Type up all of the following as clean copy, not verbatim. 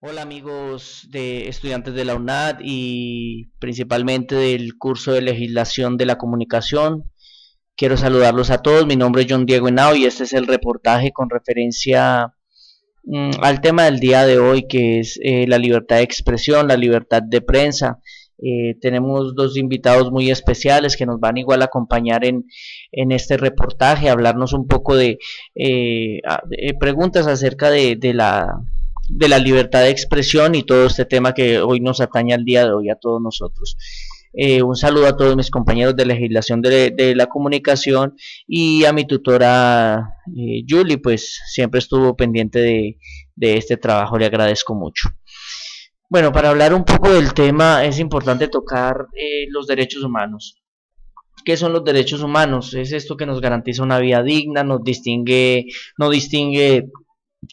Hola amigos de estudiantes de la UNAD y principalmente del curso de legislación de la comunicación. Quiero saludarlos a todos. Mi nombre es John Diego Henao y este es el reportaje con referencia al tema del día de hoy, que es la libertad de expresión, la libertad de prensa. Tenemos dos invitados muy especiales que nos van igual a acompañar en este reportaje, a hablarnos un poco de preguntas acerca de la libertad de expresión y todo este tema que hoy nos atañe al día de hoy a todos nosotros. Un saludo a todos mis compañeros de legislación de la comunicación y a mi tutora Julie, pues siempre estuvo pendiente de este trabajo, le agradezco mucho. Bueno, para hablar un poco del tema es importante tocar los derechos humanos. ¿Qué son los derechos humanos? Es esto que nos garantiza una vida digna, no distingue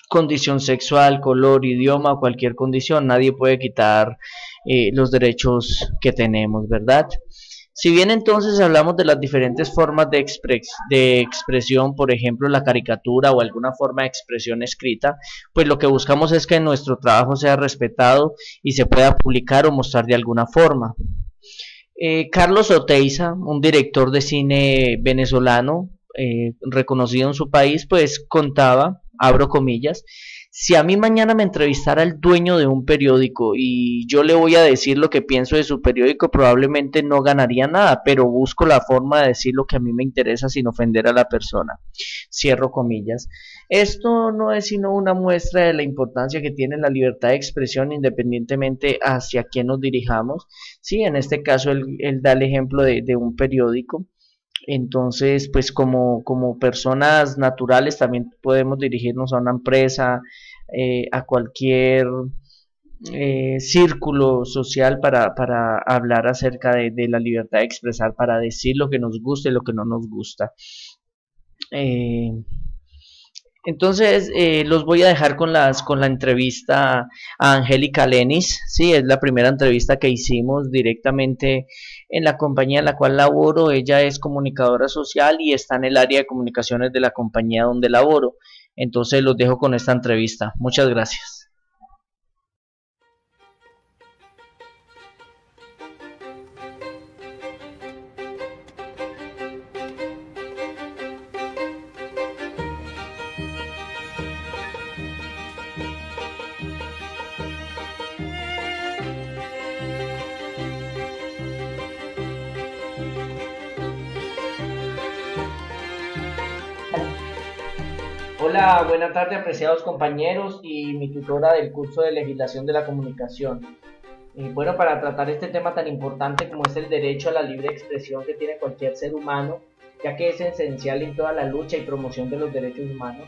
condición sexual, color, idioma o cualquier condición. Nadie puede quitar los derechos que tenemos, ¿verdad? Si bien entonces hablamos de las diferentes formas de expresión, por ejemplo la caricatura o alguna forma de expresión escrita, pues lo que buscamos es que nuestro trabajo sea respetado y se pueda publicar o mostrar de alguna forma. Carlos Oteiza, un director de cine venezolano reconocido en su país, pues contaba, abro comillas, si a mí mañana me entrevistara el dueño de un periódico y yo le voy a decir lo que pienso de su periódico, probablemente no ganaría nada, pero busco la forma de decir lo que a mí me interesa sin ofender a la persona. Cierro comillas. Esto no es sino una muestra de la importancia que tiene la libertad de expresión independientemente hacia quién nos dirijamos. Sí, en este caso él da el ejemplo de un periódico. Entonces, pues como personas naturales también podemos dirigirnos a una empresa, a cualquier círculo social para hablar acerca de la libertad de expresar, para decir lo que nos gusta y lo que no nos gusta. Eh, entonces, los voy a dejar con la entrevista a Angélica Lenis. Sí, es la primera entrevista que hicimos directamente en la compañía en la cual laboro. Ella es comunicadora social y está en el área de comunicaciones de la compañía donde laboro. Entonces, los dejo con esta entrevista. Muchas gracias. Hola, buena tarde, apreciados compañeros y mi tutora del curso de legislación de la comunicación. Bueno, para tratar este tema tan importante como es el derecho a la libre expresión que tiene cualquier ser humano, ya que es esencial en toda la lucha y promoción de los derechos humanos,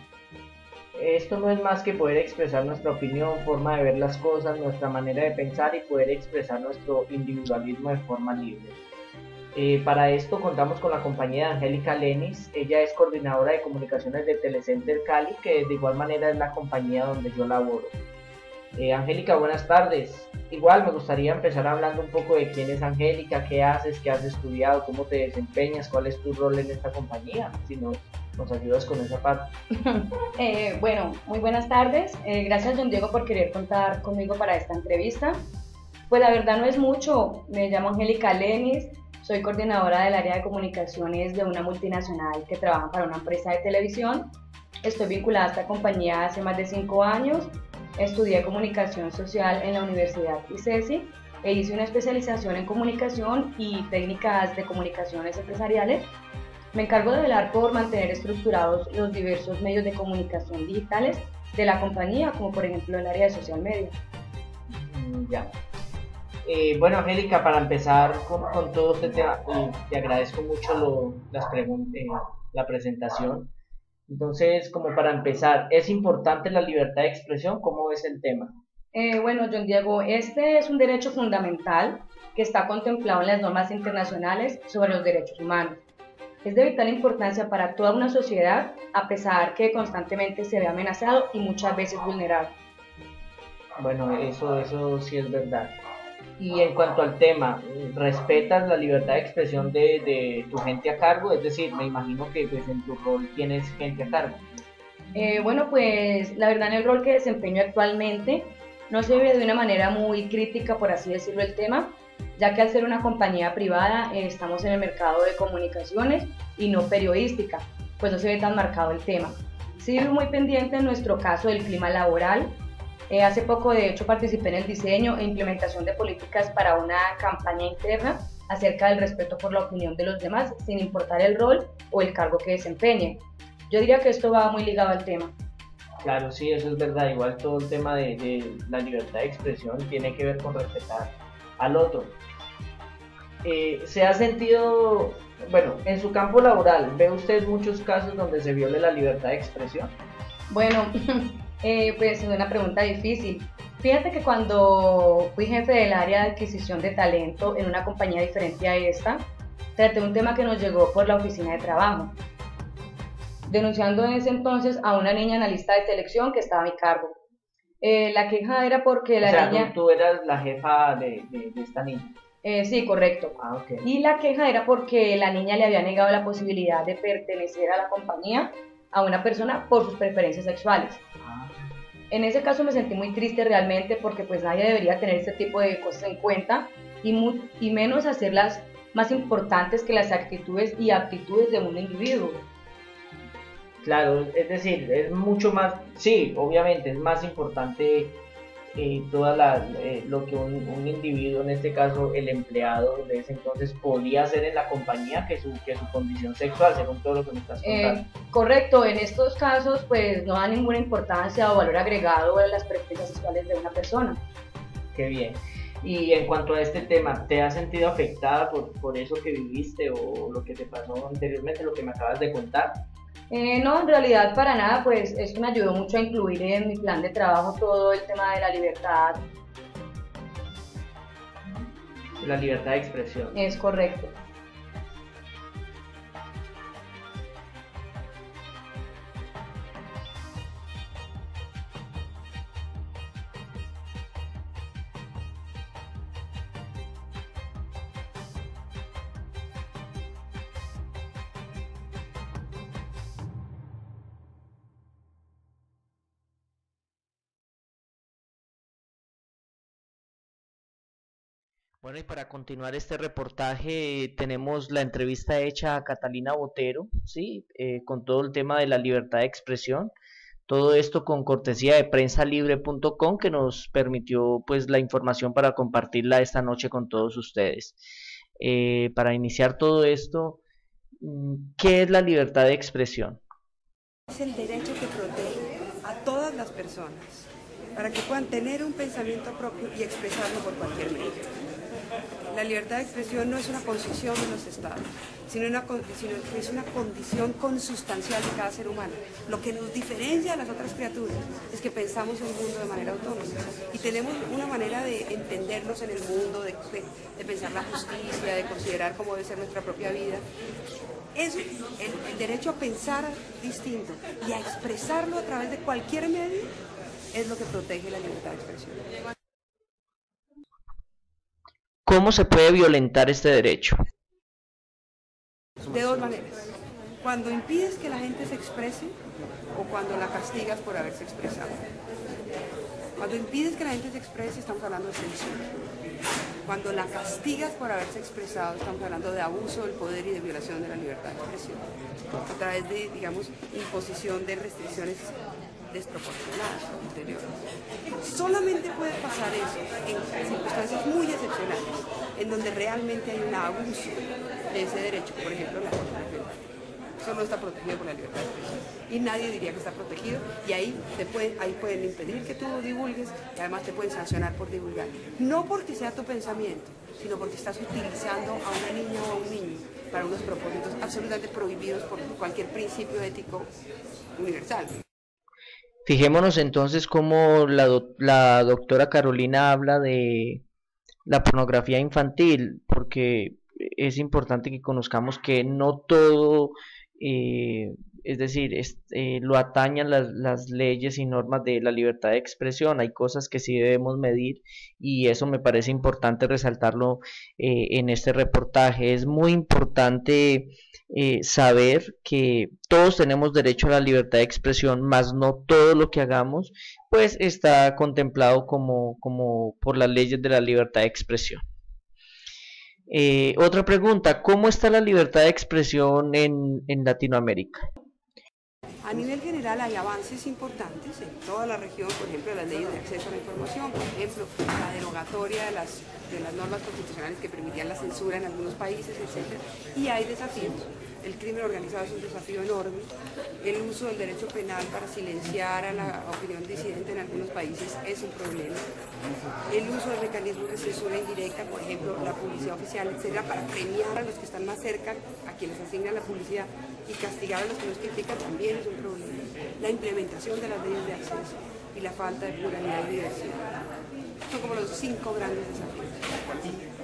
esto no es más que poder expresar nuestra opinión, forma de ver las cosas, nuestra manera de pensar y poder expresar nuestro individualismo de forma libre. Para esto contamos con la compañía de Angélica Lenis. Ella es coordinadora de comunicaciones de Telecenter Cali, que de igual manera es la compañía donde yo laboro. Angélica, buenas tardes. Igual me gustaría empezar hablando un poco de quién es Angélica, qué haces, qué has estudiado, cómo te desempeñas, cuál es tu rol en esta compañía, si nos ayudas con esa parte. Bueno, muy buenas tardes. Gracias, don Diego, por querer contar conmigo para esta entrevista. Pues la verdad no es mucho. Me llamo Angélica Lenis, soy coordinadora del área de comunicaciones de una multinacional que trabaja para una empresa de televisión. Estoy vinculada a esta compañía hace más de 5 años. Estudié comunicación social en la Universidad ICESI e hice una especialización en comunicación y técnicas de comunicaciones empresariales. Me encargo de velar por mantener estructurados los diversos medios de comunicación digitales de la compañía, como por ejemplo el área de social media. Ya. Bueno, Angélica, para empezar con todo este tema, te agradezco mucho la presentación. Entonces, como para empezar, ¿es importante la libertad de expresión? ¿Cómo ves el tema? Bueno, John Diego, este es un derecho fundamental que está contemplado en las normas internacionales sobre los derechos humanos. Es de vital importancia para toda una sociedad, a pesar que constantemente se ve amenazado y muchas veces vulnerado. Bueno, eso sí es verdad. Y en cuanto al tema, ¿respetas la libertad de expresión de tu gente a cargo? Es decir, me imagino que pues, en tu rol tienes gente a cargo. Bueno, pues la verdad en el rol que desempeño actualmente no se ve de una manera muy crítica, por así decirlo, el tema, ya que al ser una compañía privada estamos en el mercado de comunicaciones y no periodística, pues no se ve tan marcado el tema. Sí, muy pendiente en nuestro caso del clima laboral. Hace poco, de hecho, participé en el diseño e implementación de políticas para una campaña interna acerca del respeto por la opinión de los demás, sin importar el rol o el cargo que desempeñen. Yo diría que esto va muy ligado al tema. Claro, sí, eso es verdad. Igual todo el tema de la libertad de expresión tiene que ver con respetar al otro. ¿Se ha sentido, bueno, en su campo laboral, ve usted muchos casos donde se viole la libertad de expresión? Bueno, pues es una pregunta difícil. Fíjate que cuando fui jefe del área de adquisición de talento en una compañía diferente a esta, traté un tema que nos llegó por la oficina de trabajo, denunciando en ese entonces a una niña en la lista de selección que estaba a mi cargo. La queja era porque la niña... Tú eras la jefa de esta niña. Sí, correcto. Okay. Y la queja era porque la niña le había negado la posibilidad de pertenecer a la compañía a una persona por sus preferencias sexuales. En ese caso me sentí muy triste realmente porque pues nadie debería tener este tipo de cosas en cuenta y menos hacerlas más importantes que las actitudes y aptitudes de un individuo. Claro, es decir, es mucho más, sí, obviamente es más importante lo que un individuo, en este caso el empleado de ese entonces, podía hacer en la compañía que su condición sexual, según todo lo que me estás contando. Correcto, en estos casos pues no da ninguna importancia o valor agregado a las preferencias sexuales de una persona. Qué bien. Y en cuanto a este tema, ¿te has sentido afectada por eso que viviste o lo que te pasó anteriormente, lo que me acabas de contar? No, en realidad para nada, pues esto me ayudó mucho a incluir en mi plan de trabajo todo el tema de la libertad. La libertad de expresión. Es correcto. Bueno, y para continuar este reportaje tenemos la entrevista hecha a Catalina Botero, ¿sí? Con todo el tema de la libertad de expresión. Todo esto con cortesía de prensalibre.com que nos permitió pues la información para compartirla esta noche con todos ustedes. Para iniciar todo esto, ¿qué es la libertad de expresión? Es el derecho que protege a todas las personas para que puedan tener un pensamiento propio y expresarlo por cualquier medio. La libertad de expresión no es una concesión de los estados, sino que es una condición consustancial de cada ser humano. Lo que nos diferencia de las otras criaturas es que pensamos el mundo de manera autónoma y tenemos una manera de entendernos en el mundo, de pensar la justicia, de considerar cómo debe ser nuestra propia vida. El derecho a pensar distinto y a expresarlo a través de cualquier medio es lo que protege la libertad de expresión. ¿Cómo se puede violentar este derecho? De dos maneras. Cuando impides que la gente se exprese o cuando la castigas por haberse expresado. Cuando impides que la gente se exprese, estamos hablando de censura. Cuando la castigas por haberse expresado, estamos hablando de abuso del poder y de violación de la libertad de expresión. A través de, digamos, imposición de restricciones desproporcionadas o ulteriores. Solamente puede pasar eso en circunstancias muy excepcionales, en donde realmente hay un abuso de ese derecho, por ejemplo, la pornografía. Eso no está protegido por la libertad de expresión y nadie diría que está protegido y ahí pueden impedir que tú lo divulgues y además te pueden sancionar por divulgar. No porque sea tu pensamiento, sino porque estás utilizando a una niña o a un niño para unos propósitos absolutamente prohibidos por cualquier principio ético universal. Fijémonos entonces cómo la doctora Carolina habla de la pornografía infantil, porque es importante que conozcamos que no todo es decir, lo atañan las leyes y normas de la libertad de expresión. Hay cosas que sí debemos medir y eso me parece importante resaltarlo en este reportaje. Es muy importante saber que todos tenemos derecho a la libertad de expresión, mas no todo lo que hagamos pues está contemplado como por las leyes de la libertad de expresión. Otra pregunta, ¿cómo está la libertad de expresión en Latinoamérica? A nivel general hay avances importantes en toda la región, por ejemplo, las leyes de acceso a la información, por ejemplo, la derogatoria de las normas constitucionales que permitían la censura en algunos países, etc. Y hay desafíos. El crimen organizado es un desafío enorme. El uso del derecho penal para silenciar a la opinión disidente en algunos países es un problema. El uso de mecanismos de censura indirecta, por ejemplo, la publicidad oficial, etcétera, para premiar a los que están más cerca, a quienes asignan la publicidad, y castigar a los que nos critican, también es un problema. La implementación de las leyes de acceso y la falta de pluralidad y diversidad. Son como los 5 grandes desafíos.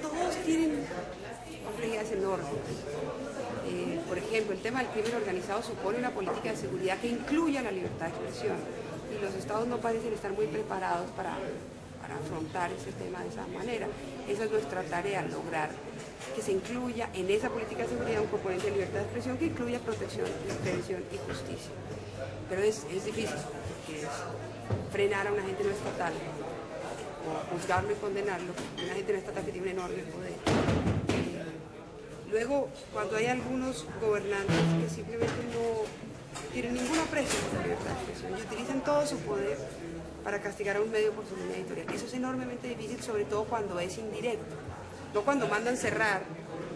Todos tienen complejidades enormes. Por ejemplo, el tema del crimen organizado supone una política de seguridad que incluya la libertad de expresión y los estados no parecen estar muy preparados para afrontar ese tema de esa manera. Esa es nuestra tarea, lograr que se incluya en esa política de seguridad un componente de libertad de expresión que incluya protección, prevención y justicia. Pero es difícil, porque es frenar a un agente no estatal o juzgarlo y condenarlo, un agente no estatal que tiene un enorme poder. Luego, cuando hay algunos gobernantes que simplemente no tienen ningún aprecio por la libertad de expresión y utilizan todo su poder para castigar a un medio por su línea editorial, eso es enormemente difícil, sobre todo cuando es indirecto, no cuando mandan cerrar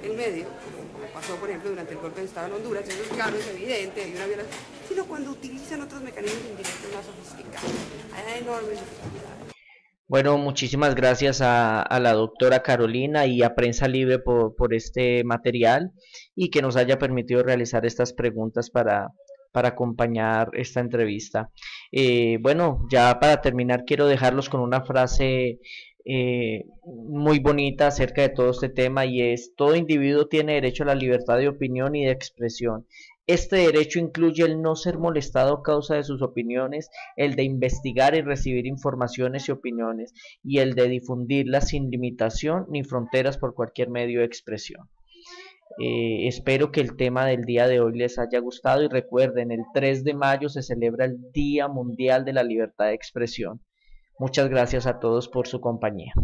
el medio, como pasó por ejemplo durante el golpe de Estado en Honduras, eso es claro, es evidente, hay una violación, sino cuando utilizan otros mecanismos indirectos más sofisticados. Hay enormes dificultades. Bueno, muchísimas gracias a la doctora Carolina y a Prensa Libre por este material y que nos haya permitido realizar estas preguntas para acompañar esta entrevista. Bueno, ya para terminar quiero dejarlos con una frase muy bonita acerca de todo este tema y es: todo individuo tiene derecho a la libertad de opinión y de expresión. Este derecho incluye el no ser molestado a causa de sus opiniones, el de investigar y recibir informaciones y opiniones, y el de difundirlas sin limitación ni fronteras por cualquier medio de expresión. Espero que el tema del día de hoy les haya gustado y recuerden, el 3 de mayo se celebra el Día Mundial de la Libertad de Expresión. Muchas gracias a todos por su compañía.